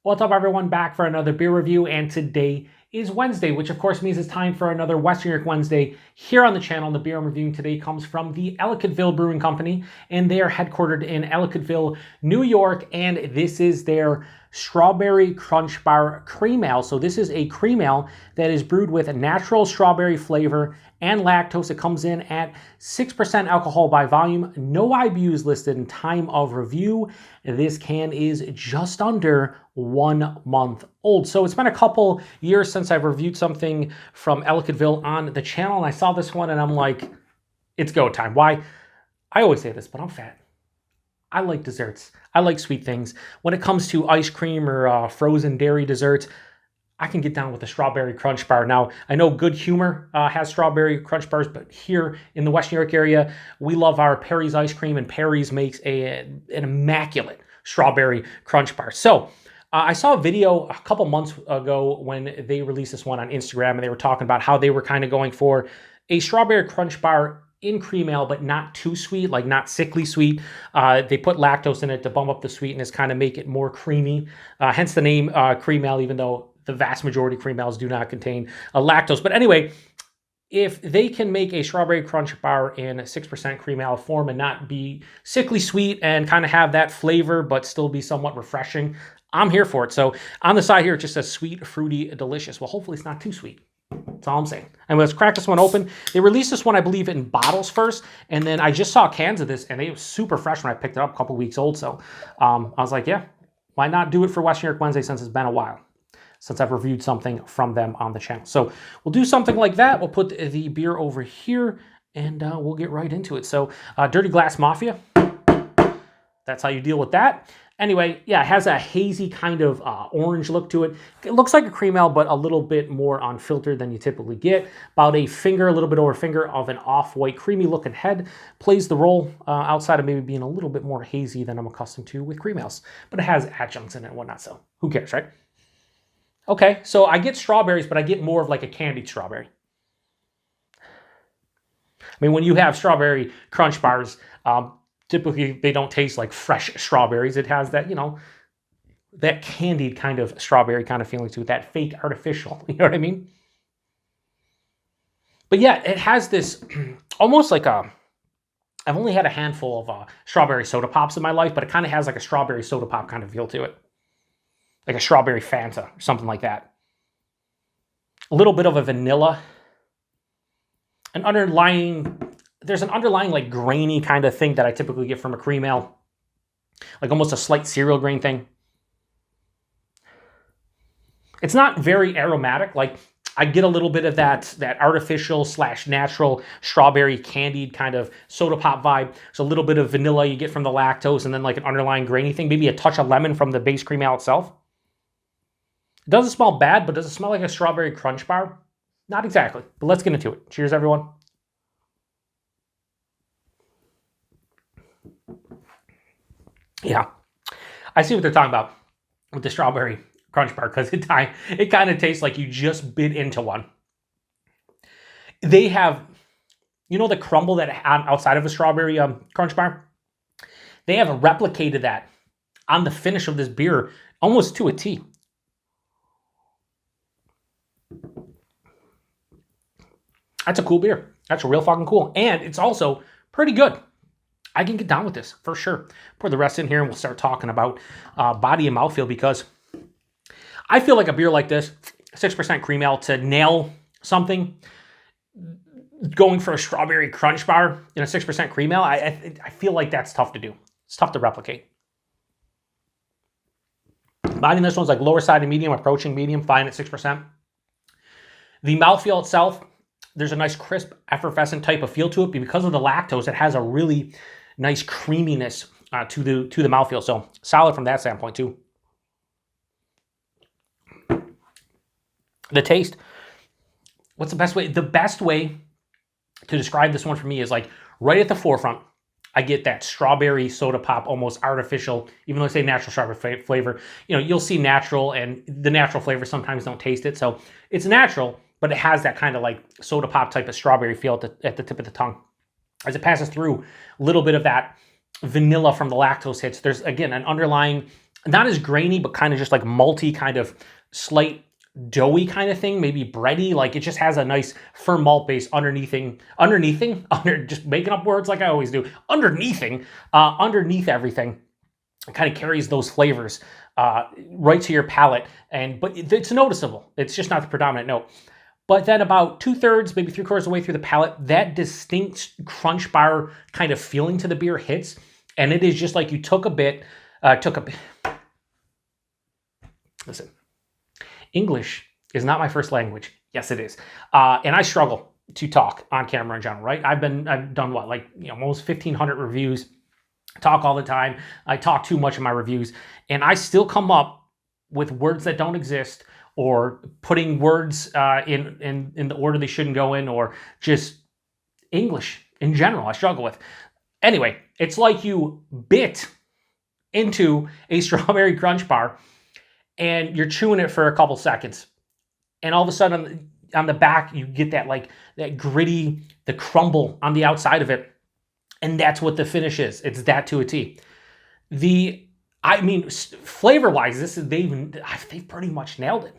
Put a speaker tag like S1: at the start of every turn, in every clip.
S1: What's up, everyone? Back for another beer review, and today is Wednesday, which of course means it's time for another Western York Wednesday here on the channel. The beer I'm reviewing today comes from the Ellicottville Brewing Company, and they are headquartered in Ellicottville, New York, and this is their Strawberry Crunch Bar Cream Ale. So this is a cream ale that is brewed with a natural strawberry flavor and lactose. It comes in at 6% alcohol by volume. No IBUs listed in time of review. This can is just under 1 month old. So it's been a couple years since I've reviewed something from Ellicottville on the channel, and I saw this one and I'm like, it's go time. Why? I always say this, but I'm fat. I like desserts. I like sweet things. When it comes to ice cream or frozen dairy desserts, I can get down with a strawberry crunch bar. Now, I know Good Humor has strawberry crunch bars, but here in the West New York area, we love our Perry's ice cream, and Perry's makes an immaculate strawberry crunch bar. So I saw a video a couple months ago when they released this one on Instagram, and they were talking about how they were kind of going for a strawberry crunch bar in cream ale, but not too sweet, like not sickly sweet. They put lactose in it to bump up the sweetness, kind of make it more creamy. Hence the name cream ale, even though the vast majority of cream ales do not contain lactose. But anyway, if they can make a strawberry crunch bar in 6% cream ale form and not be sickly sweet and kind of have that flavor, but still be somewhat refreshing, I'm here for it. So on the side here, it just says sweet, fruity, delicious. Well, hopefully it's not too sweet. That's all I'm saying. And let's crack this one open. They released this one, I believe, in bottles first, and then I just saw cans of this, and they were super fresh when I picked it up, a couple weeks old. So I was like, yeah, why not do it for Western York Wednesday, since it's been a while since I've reviewed something from them on the channel. So we'll do something like that. We'll put the beer over here, and we'll get right into it. So Dirty Glass Mafia, that's how you deal with that. Anyway, yeah, it has a hazy kind of orange look to it. It looks like a cream ale, but a little bit more unfiltered than you typically get. About a finger, a little bit over a finger of an off-white, creamy looking head. Plays the role outside of maybe being a little bit more hazy than I'm accustomed to with cream ales. But it has adjuncts in it and whatnot, so who cares, right? Okay, so I get strawberries, but I get more of like a candied strawberry. I mean, when you have strawberry crunch bars, typically they don't taste like fresh strawberries. It has that, you know, that candied kind of strawberry kind of feeling to it, that fake artificial, you know what I mean? But yeah, it has this almost like I've only had a handful of strawberry soda pops in my life, but it kind of has like a strawberry soda pop kind of feel to it. Like a strawberry Fanta or something like that. A little bit of a vanilla. There's an underlying like grainy kind of thing that I typically get from a cream ale. Like almost a slight cereal grain thing. It's not very aromatic. Like I get a little bit of that artificial / natural strawberry candied kind of soda pop vibe. It's a little bit of vanilla you get from the lactose, and then like an underlying grainy thing. Maybe a touch of lemon from the base cream ale itself. It doesn't smell bad, but does it smell like a strawberry crunch bar? Not exactly, but let's get into it. Cheers, everyone. Yeah, I see what they're talking about with the strawberry crunch bar, because it kind of tastes like you just bit into one. They have, you know, the crumble that outside of a strawberry crunch bar? They have replicated that on the finish of this beer almost to a T. That's a cool beer. That's real fucking cool. And it's also pretty good. I can get down with this for sure. Pour the rest in here and we'll start talking about body and mouthfeel, because I feel like a beer like this, 6% cream ale, to nail something, going for a strawberry crunch bar in a 6% cream ale, I feel like that's tough to do. It's tough to replicate. Body in this one's like lower side of medium, approaching medium, fine at 6%. The mouthfeel itself, there's a nice crisp, effervescent type of feel to it. Because of the lactose, it has a really nice creaminess to the mouthfeel. So solid from that standpoint too. The taste, what's the best way? The best way to describe this one for me is like right at the forefront, I get that strawberry soda pop, almost artificial, even though I say natural strawberry flavor. You know, you'll see natural, and the natural flavors sometimes don't taste it. So it's natural, but it has that kind of like soda pop type of strawberry feel at the tip of the tongue. As it passes through, a little bit of that vanilla from the lactose hits. There's, again, an underlying not as grainy, but kind of just like malty, kind of slight doughy kind of thing, maybe bready. Like it just has a nice firm malt base underneathing, just making up words like I always do, underneath everything. It kind of carries those flavors right to your palate, but it's noticeable. It's just not the predominant note. But then about 2/3, maybe 3/4 of the way through the palate, that distinct crunch bar kind of feeling to the beer hits, and it is just like you took a bit. Listen, English is not my first language. Yes, it is, and I struggle to talk on camera in general. Right? I've done what, like, almost 1,500 reviews. I talk all the time. I talk too much in my reviews, and I still come up with words that don't exist, or putting words in the order they shouldn't go in, or just English in general I struggle with. Anyway, it's like you bit into a strawberry crunch bar and you're chewing it for a couple seconds, and all of a sudden on the back you get that gritty, the crumble on the outside of it, and that's what the finish is. It's that to a T. Flavor-wise, they've pretty much nailed it.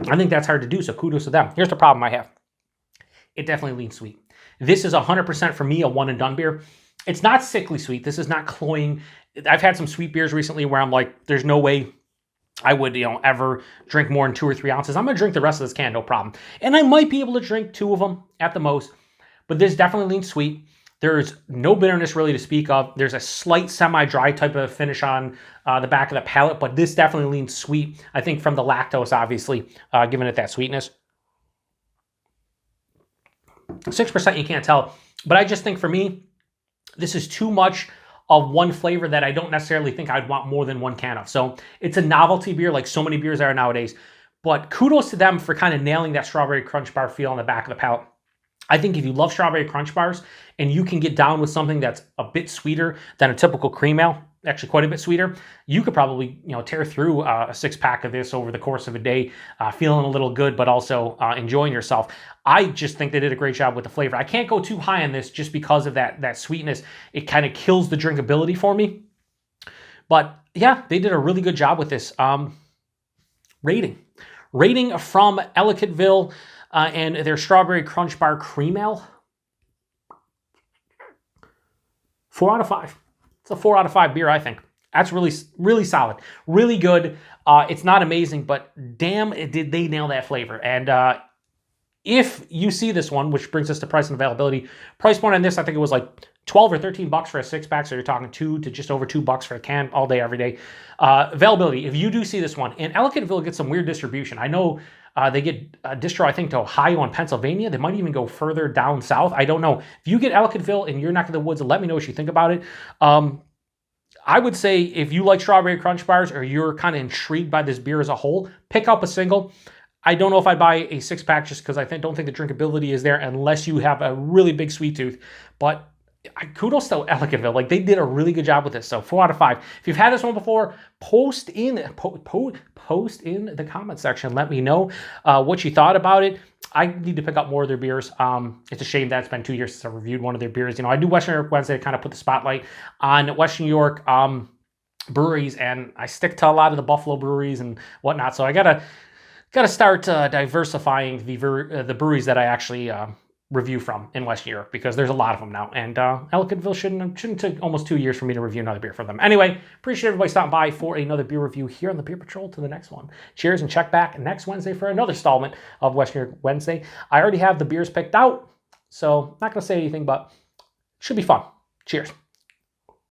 S1: I think that's hard to do, so kudos to them. Here's the problem I have. It definitely leans sweet. This is 100% for me a one-and-done beer. It's not sickly sweet. This is not cloying. I've had some sweet beers recently where I'm like, there's no way I would, ever drink more than 2 or 3 ounces. I'm going to drink the rest of this can, no problem. And I might be able to drink 2 of them at the most, but this definitely leans sweet. There's no bitterness really to speak of. There's a slight semi-dry type of finish on the back of the palate, but this definitely leans sweet. I think from the lactose, obviously, giving it that sweetness. 6% you can't tell, but I just think for me, this is too much of one flavor that I don't necessarily think I'd want more than 1 can of. So it's a novelty beer like so many beers are nowadays, but kudos to them for kind of nailing that strawberry crunch bar feel on the back of the palate. I think if you love strawberry crunch bars and you can get down with something that's a bit sweeter than a typical cream ale, actually quite a bit sweeter, you could probably tear through a 6-pack of this over the course of a day, feeling a little good, but also enjoying yourself. I just think they did a great job with the flavor. I can't go too high on this just because of that sweetness. It kind of kills the drinkability for me. But yeah, they did a really good job with this. Rating from Ellicottville and their strawberry crunch bar cream ale. 4 out of 5. It's a 4 out of 5 beer, I think. That's really, really solid. Really good. It's not amazing, but damn, did they nail that flavor. And if you see this one, which brings us to price and availability, price point on this, I think it was like $12 or $13 for a 6-pack, so you're talking $2 to just over $2 for a can all day, every day. Availability, if you do see this one, and Ellicottville gets some weird distribution. I know they get a distro, I think, to Ohio and Pennsylvania. They might even go further down south. I don't know. If you get Ellicottville in your neck of the woods, let me know what you think about it. I would say if you like strawberry crunch bars or you're kind of intrigued by this beer as a whole, pick up a single. I don't know if I'd buy a 6-pack just because I don't think the drinkability is there unless you have a really big sweet tooth. But kudos to Ellicottville. Like, they did a really good job with this. So 4 out of 5. If you've had this one before, post in the comment section. Let me know what you thought about it. I need to pick up more of their beers. It's a shame that it's been 2 years since I reviewed one of their beers. I do Western New York Wednesday to kind of put the spotlight on Western New York breweries, and I stick to a lot of the Buffalo breweries and whatnot. So I gotta start diversifying the breweries that I actually review from in West New York, because there's a lot of them now. And Ellicottville shouldn't take almost 2 years for me to review another beer from them. Anyway, appreciate everybody stopping by for another beer review here on the Beer Patrol. To the next one. Cheers, and check back next Wednesday for another installment of West New York Wednesday. I already have the beers picked out, so not going to say anything, but should be fun. Cheers.